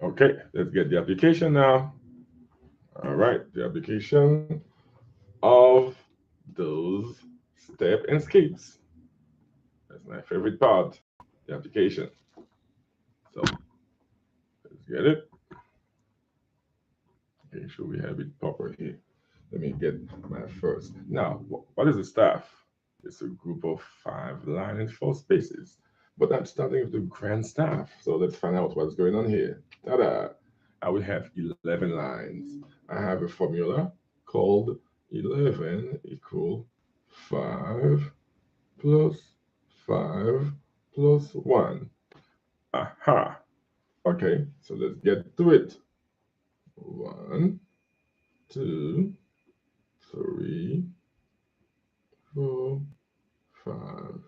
Okay, let's get the application now. All right, the application of those step and skips. That's my favorite part, the application. So let's get it. Okay, sure we have it proper here. Let me get my first. Now, what is a staff? It's a group of 5 lines and 4 spaces. But I'm starting with the grand staff. So let's find out what's going on here. Ta-da! I will have 11 lines. I have a formula called 11 equal 5 plus 5 plus 1. Aha! Okay, so let's get to it. 1, 2, 3, 4, 5.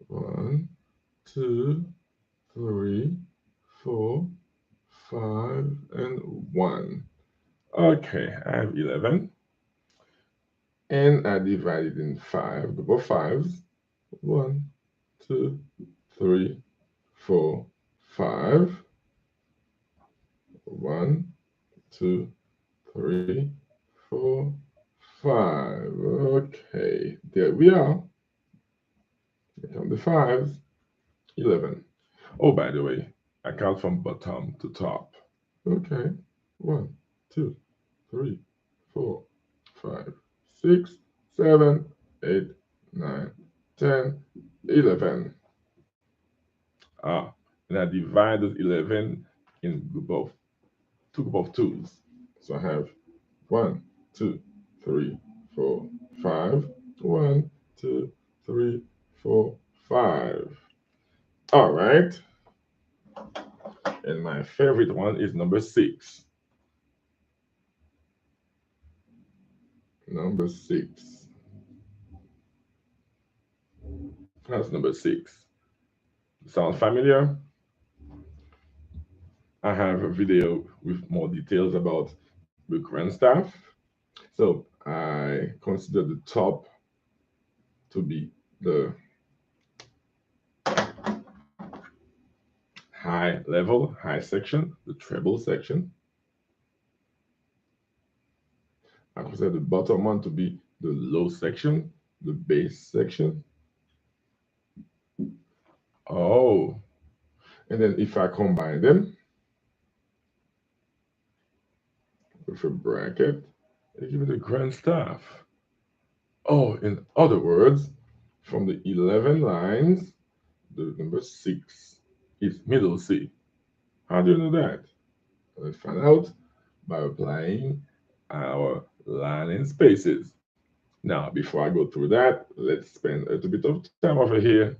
1, 2, 3, 4, 5, and 1. Okay, I have 11. And I divide it in 5, group of 5s. 1, 2, 3, 4, 5. 1, 2, 3, 4, 5. Okay, there we are. Here come the 5s. 11. Oh, by the way, I count from bottom to top. Okay. 1, 2, 3, 4, 5, 6, 7, 8, 9, 10, 11. Ah, and I divide those 11 in group of two group of twos. So I have 1, 2, 3, 4, 5. 1, 2, 3, 4, 5. All right. And my favorite one is number 6. Number 6. That's number 6. Sound familiar? I have a video with more details about the grand staff. So I consider the top to be the high level, high section, the treble section. I consider the bottom one to be the low section, the bass section. Oh, and then if I combine them with a bracket, they give me the grand staff. Oh, in other words, from the 11 lines, the number 6 is middle C. How do you know that? Let's find out by applying our line and spaces. Now, before I go through that, let's spend a little bit of time over here.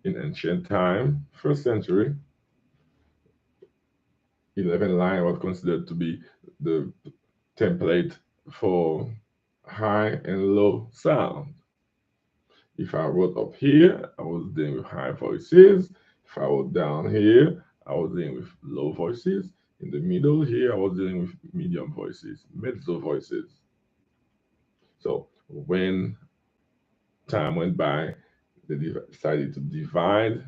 In ancient time, first century, 11 line was considered to be the template for high and low sound. If I wrote up here, I was dealing with high voices. If I wrote down here, I was dealing with low voices. In the middle here, I was dealing with medium voices, mezzo voices. So when time went by, they decided to divide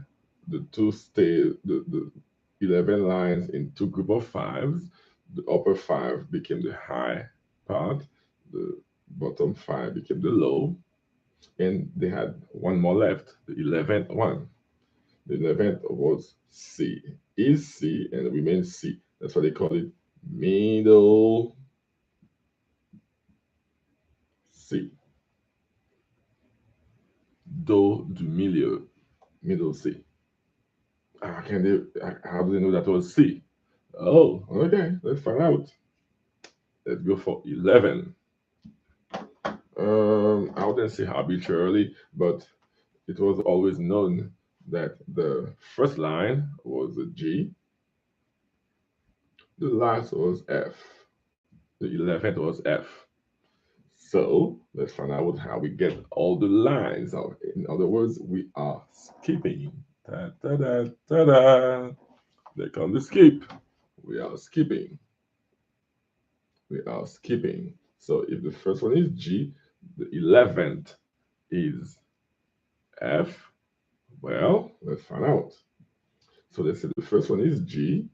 the 11 lines in two group of fives. The upper 5 became the high part, the bottom 5 became the low, and they had one more left, the 11th one. The 11th was C. Is C and remains C. That's why they call it middle C. Do du milieu, middle C. How do they know that was C? Oh, okay, let's find out. Let's go for 11. I wouldn't say arbitrarily, but it was always known that the first line was a G, the last was F, the 11th was F. So let's find out how we get all the lines out. In other words, we are skipping. Da, da, da, da, da. There comes the skip. We are skipping. We are skipping. So if the first one is G, the 11th is F. Well, let's find out. So let's say the first one is G,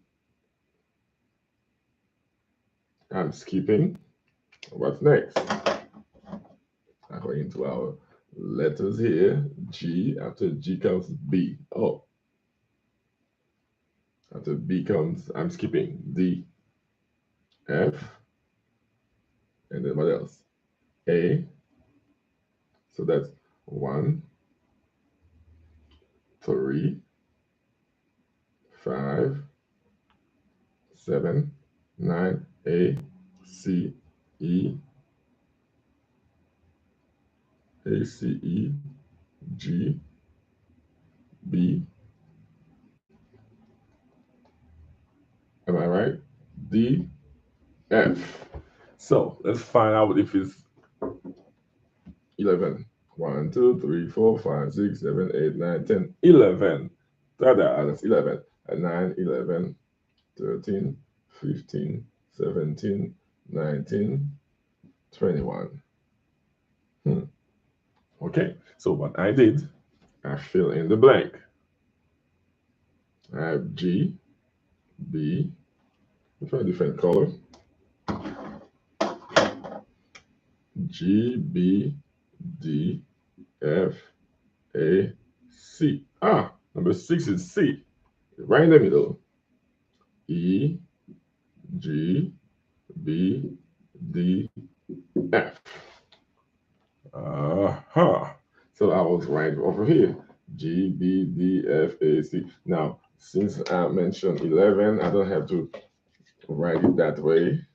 I'm skipping. What's next? According to our letters here, G, after G comes B. Oh, after B comes, I'm skipping D, F, and then what else? A. So that's 1, 3, 5, 7, 9, A, C, E, A, C, E, G, B. Am I right? D, F. So let's find out if it's 11. 1, 2, 3, 4, 5, 6, 7, 8, 9, 10, 11. That's 11. 9, 11, 13, 15, 17, 19, 21. Okay, so what I did, I fill in the blank. I have G, B, try a different color. G, B, D, F, A, C. Ah, number 6 is C, right in the middle. E, G, B, D, F. So I was right over here. G, B, D, F, A, C. Now, since I mentioned 11, I don't have to write it that way.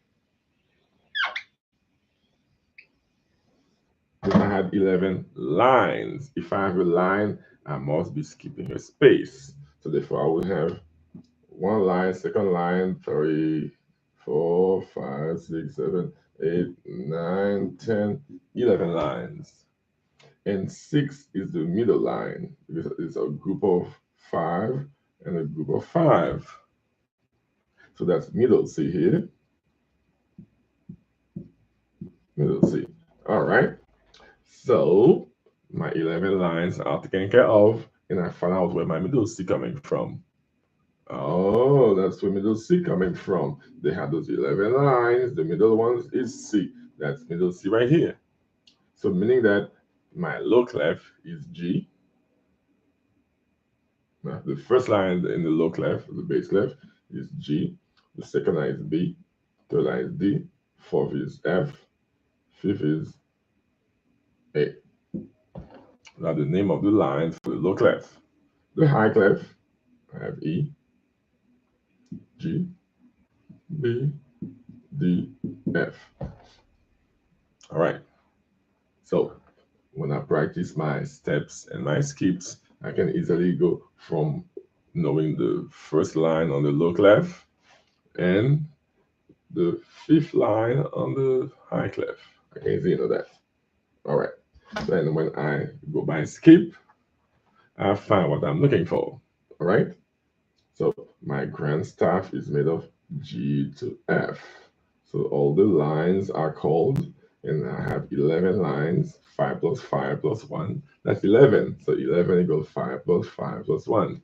Because I had 11 lines. If I have a line, I must be skipping a space. So therefore, I will have one line, second line, 3, 4, 5, 6, 7, 8, 9, 10, 11 lines. And 6 is the middle line because it's a group of 5 and a group of 5. So that's middle C here. Middle C. All right. So my 11 lines are taken care of, and I found out where my middle C coming from. Oh, that's where middle C coming from. They have those 11 lines. The middle one is C. That's middle C right here. So meaning that my low clef is G. Now, the first line in the low clef, the bass clef, is G. The second line is B. Third line is D. Fourth is F. Fifth is A. Now the name of the line for the low clef. The high clef, I have E, G, B, D, F. All right. So when I practice my steps and my skips, I can easily go from knowing the first line on the low clef and the fifth line on the high clef. I can easily know that. All right. Then when I go by skip, I find what I'm looking for. All right. So my grand staff is made of G to F. So all the lines are called, and I have 11 lines. 5 plus 5 plus 1. That's 11. So 11 equals 5 plus 5 plus 1.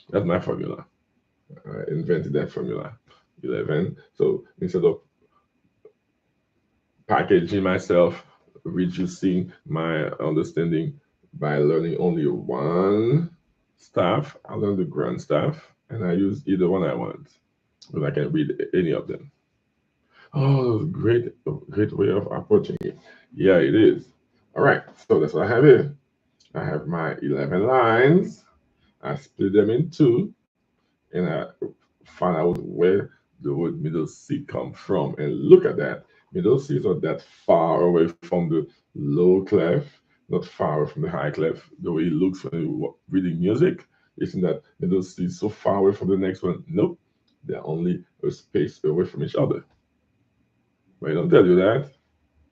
That's my formula. I invented that formula. 11. So instead of packaging myself, reducing my understanding by learning only one staff, I learned the grand staff, and I use either one I want. But I can read any of them. Oh, great way of approaching it. Yeah, it is. All right, so that's what I have here. I have my 11 lines. I split them in two, and I find out where the word middle C come from. And look at that. Middle C is not that far away from the low clef, not far away from the high clef. The way it looks when you're reading music, isn't that middle C is so far away from the next one? Nope. They're only a space away from each other. But I don't tell you that.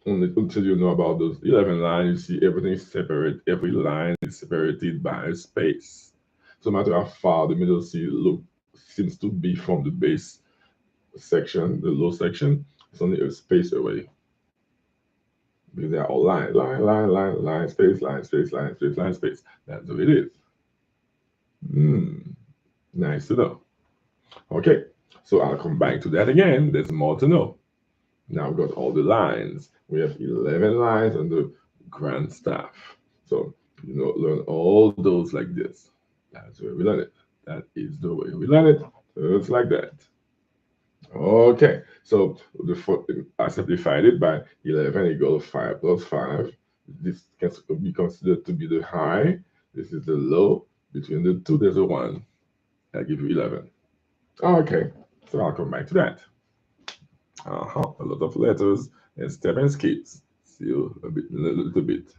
Only until you know about those 11 lines, you see everything is separate. Every line is separated by a space. So no matter how far the middle C seems to be from the bass section, the low section, it's only a space away. Because they are all line, space, line, space, line, space, line, space. That's what it is. Nice to know. Okay, so I'll come back to that again. There's more to know. Now we've got all the lines. We have 11 lines on the grand staff. So, learn all those like this. That's where we learn it. That is the way we learn it. Just like that. Okay, so I simplified it by 11 equals 5 plus 5. This can be considered to be the high. This is the low. Between the two, there's a 1. I give you 11. Okay, so I'll come back to that. A lot of letters and step and skips. See you a little bit.